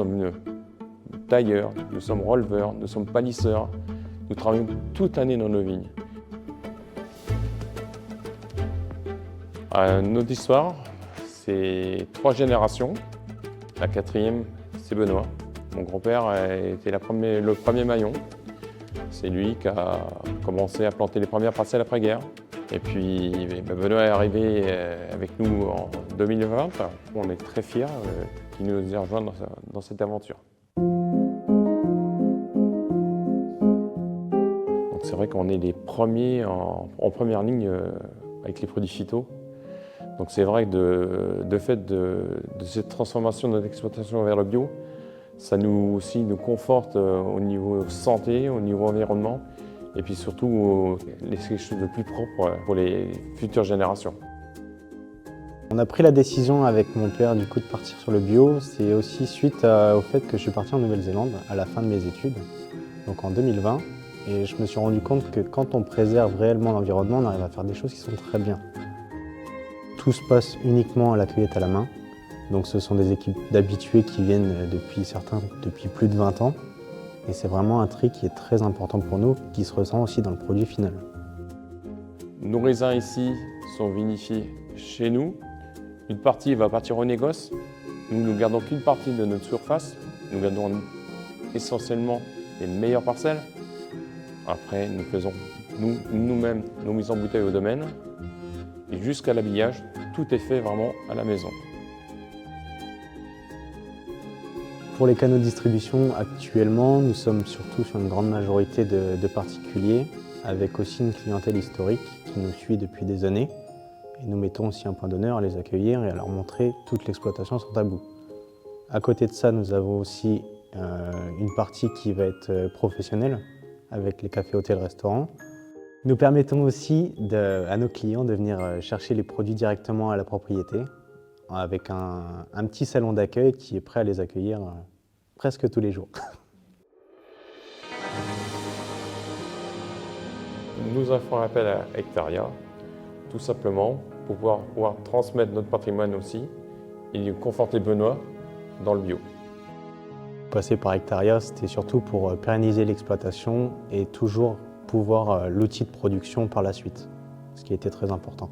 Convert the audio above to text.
sommes tailleurs, nous sommes releveurs, nous sommes palisseurs. Nous travaillons toute l'année dans nos vignes. Notre histoire, c'est 3 générations. La 4e, c'est Benoît. Mon grand-père était le premier maillon. C'est lui qui a commencé à planter les premières parcelles après-guerre. Et puis Benoît est arrivé avec nous en 2020. On est très fiers qu'il nous ait rejoints dans cette aventure. C'est vrai qu'on est les premiers en première ligne avec les produits phyto. Donc c'est vrai que de fait de cette transformation de notre exploitation vers le bio, ça nous conforte au niveau santé, au niveau environnement, et puis surtout laisser quelque chose de plus propre pour les futures générations. On a pris la décision avec mon père du coup de partir sur le bio. C'est aussi suite au fait que je suis parti en Nouvelle-Zélande à la fin de mes études, donc en 2020. Et je me suis rendu compte que quand on préserve réellement l'environnement, on arrive à faire des choses qui sont très bien. Tout se passe uniquement à la cueillette à la main. Donc ce sont des équipes d'habitués qui viennent depuis plus de 20 ans. Et c'est vraiment un tri qui est très important pour nous, qui se ressent aussi dans le produit final. Nos raisins ici sont vinifiés chez nous. Une partie va partir au négoce. Nous ne gardons qu'une partie de notre surface. Nous gardons essentiellement les meilleures parcelles. Après, nous faisons nous-mêmes nos mises en bouteille au domaine. Et jusqu'à l'habillage, tout est fait vraiment à la maison. Pour les canaux de distribution, actuellement, nous sommes surtout sur une grande majorité de particuliers, avec aussi une clientèle historique qui nous suit depuis des années. Et nous mettons aussi un point d'honneur à les accueillir et à leur montrer toute l'exploitation sans tabou. À côté de ça, nous avons aussi une partie qui va être professionnelle, avec les cafés, hôtels, restaurants. Nous permettons aussi à nos clients de venir chercher les produits directement à la propriété, avec un petit salon d'accueil qui est prêt à les accueillir presque tous les jours. Nous avons fait appel à Hectaria, tout simplement pour pouvoir transmettre notre patrimoine aussi et conforter Benoît dans le bio. Passer par Hectaria, c'était surtout pour pérenniser l'exploitation et toujours pouvoir l'outil de production par la suite, ce qui était très important.